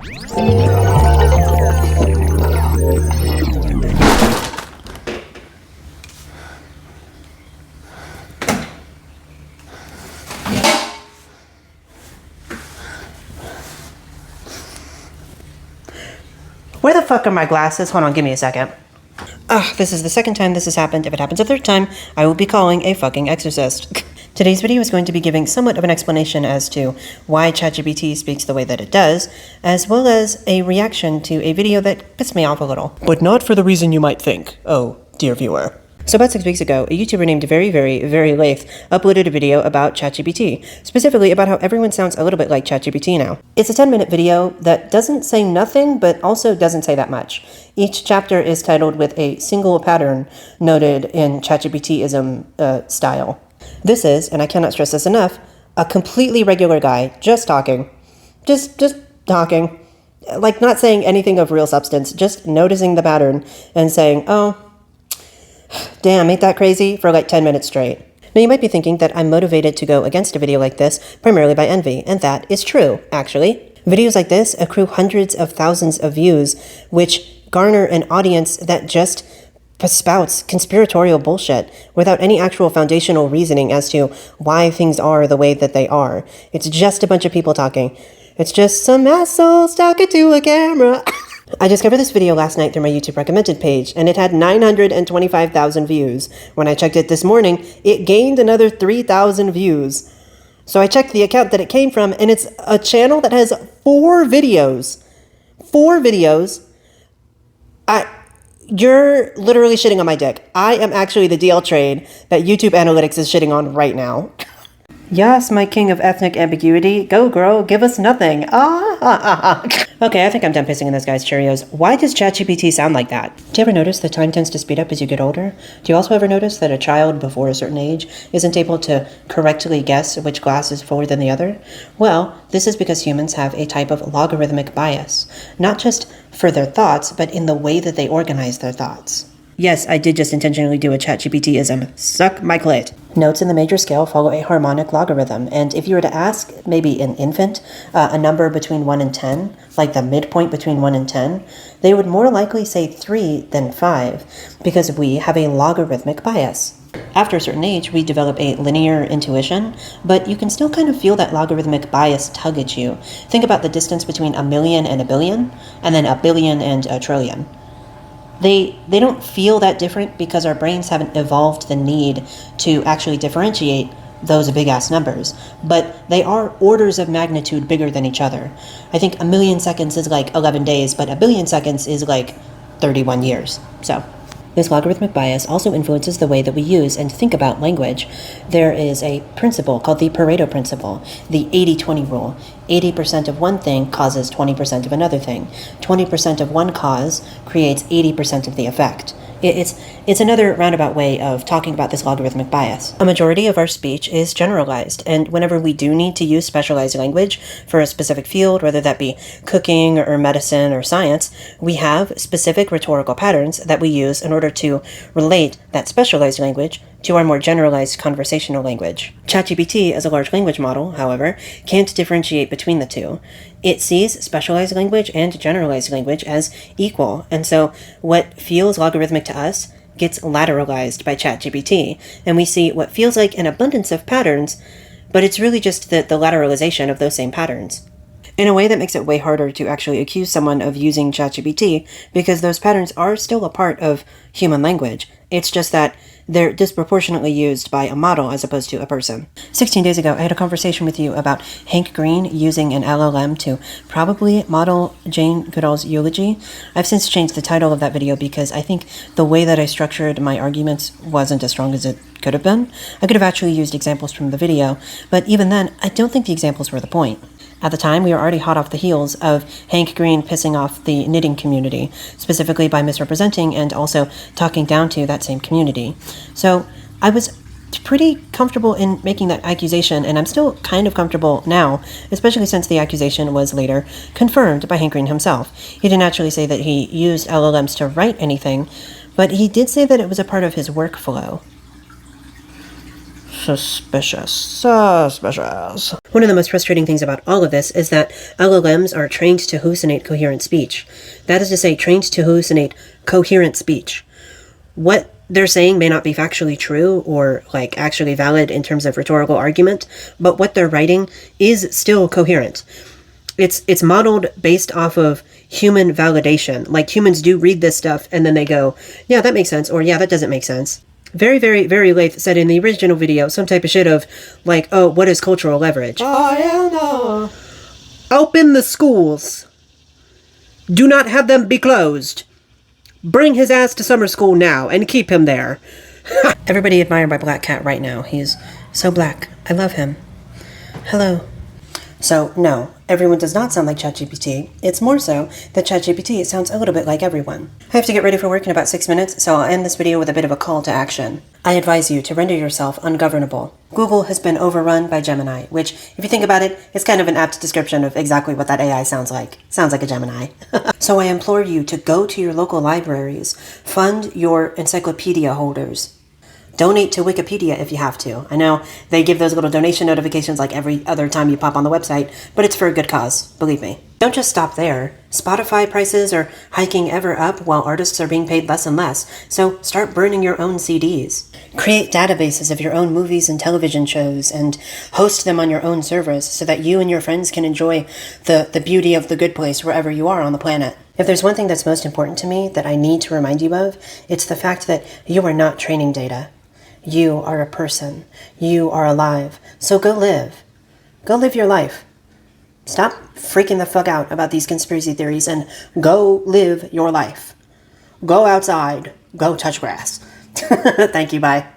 Where the fuck are my glasses? Hold on, give me a second. This is the second time this has happened. If it happens a third time, I will be calling a fucking exorcist. Today's video is going to be giving somewhat of an explanation as to why ChatGPT speaks the way that it does, as well as a reaction to a video that pissed me off a little. But not for the reason you might think, oh, dear viewer. So about 6 weeks ago, a YouTuber named Very Laith uploaded a video about ChatGPT, specifically about how everyone sounds a little bit like ChatGPT now. It's a 10-minute video that doesn't say nothing, but also doesn't say that much. Each chapter is titled with a single pattern noted in ChatGPT-ism style. This is, and I cannot stress this enough, a completely regular guy just talking. Just talking. Like not saying anything of real substance, just noticing the pattern and saying, oh, damn, ain't that crazy? For like 10 minutes straight. Now you might be thinking that I'm motivated to go against a video like this primarily by envy, and that is true, actually. Videos like this accrue hundreds of thousands of views, which garner an audience that just spouts conspiratorial bullshit without any actual foundational reasoning as to why things are the way that they are. It's just a bunch of people talking. It's just some assholes talking to a camera. I discovered this video last night through my YouTube recommended page, and it had 925,000 views. When I checked it this morning, it gained another 3,000 views. So I checked the account that it came from, and it's a channel that has 4 videos. 4 videos. You're literally shitting on my dick. I am actually the DL trade that YouTube Analytics is shitting on right now. Yes, my king of ethnic ambiguity. Go, girl, give us nothing. Okay, I think I'm done pissing in this guy's Cheerios. Why does ChatGPT sound like that? Do you ever notice that time tends to speed up as you get older? Do you also ever notice that a child before a certain age isn't able to correctly guess which glass is fuller than the other? Well, this is because humans have a type of logarithmic bias, not just for their thoughts, but in the way that they organize their thoughts. Yes, I did just intentionally do a ChatGPT-ism. Suck my clit. Notes in the major scale follow a harmonic logarithm, and if you were to ask maybe an infant a number between 1 and 10, like the midpoint between 1 and 10, they would more likely say 3 than 5, because we have a logarithmic bias. After a certain age, we develop a linear intuition, but you can still kind of feel that logarithmic bias tug at you. Think about the distance between a million and a billion, and then a billion and a trillion. They don't feel that different because our brains haven't evolved the need to actually differentiate those big-ass numbers, but they are orders of magnitude bigger than each other. I think a million seconds is like 11 days, but a billion seconds is like 31 years. So this logarithmic bias also influences the way that we use and think about language. There is a principle called the Pareto principle, the 80-20 rule. 80% of one thing causes 20% of another thing. 20% of one cause creates 80% of the effect. It's another roundabout way of talking about this logarithmic bias. A majority of our speech is generalized, and whenever we do need to use specialized language for a specific field, whether that be cooking or medicine or science, we have specific rhetorical patterns that we use in order to relate that specialized language to our more generalized conversational language. ChatGPT, as a large language model, however, can't differentiate between the two. It sees specialized language and generalized language as equal, and so what feels logarithmic to us gets lateralized by ChatGPT, and we see what feels like an abundance of patterns, but it's really just the lateralization of those same patterns. In a way that makes it way harder to actually accuse someone of using ChatGPT, because those patterns are still a part of human language. It's just that they're disproportionately used by a model as opposed to a person. 16 days ago, I had a conversation with you about Hank Green using an LLM to probably model Jane Goodall's eulogy. I've since changed the title of that video because I think the way that I structured my arguments wasn't as strong as it could have been. I could have actually used examples from the video, but even then, I don't think the examples were the point. At the time, we were already hot off the heels of Hank Green pissing off the knitting community, specifically by misrepresenting and also talking down to that same community. So I was pretty comfortable in making that accusation, and I'm still kind of comfortable now, especially since the accusation was later confirmed by Hank Green himself. He didn't actually say that he used LLMs to write anything, but he did say that it was a part of his workflow. Suspicious. Suspicious. One of the most frustrating things about all of this is that LLMs are trained to hallucinate coherent speech. That is to say, trained to hallucinate coherent speech. What they're saying may not be factually true or like actually valid in terms of rhetorical argument, but what they're writing is still coherent. It's modeled based off of human validation. Like humans do read this stuff and then they go, yeah, that makes sense, or yeah, that doesn't make sense. Very, very, very late said in the original video some type of shit of like, oh, what is cultural leverage? Oh, hell no. Open the schools. Do not have them be closed. Bring his ass to summer school now and keep him there. Everybody admire my black cat right now. He's so black. I love him. Hello. So, no, everyone does not sound like ChatGPT. It's more so that ChatGPT sounds a little bit like everyone. I have to get ready for work in about 6 minutes, so I'll end this video with a bit of a call to action. I advise you to render yourself ungovernable. Google has been overrun by Gemini, which, if you think about it, is kind of an apt description of exactly what that AI sounds like. Sounds like a Gemini. So I implore you to go to your local libraries, fund your encyclopedia holders, donate to Wikipedia if you have to. I know they give those little donation notifications like every other time you pop on the website, but it's for a good cause, believe me. Don't just stop there. Spotify prices are hiking ever up while artists are being paid less and less, so start burning your own CDs. Create databases of your own movies and television shows and host them on your own servers so that you and your friends can enjoy the beauty of the good place wherever you are on the planet. If there's one thing that's most important to me that I need to remind you of, it's the fact that you are not training data. You are a person. You are alive. So go live. Go live your life. Stop freaking the fuck out about these conspiracy theories and go live your life. Go outside. Go touch grass. Thank you. Bye.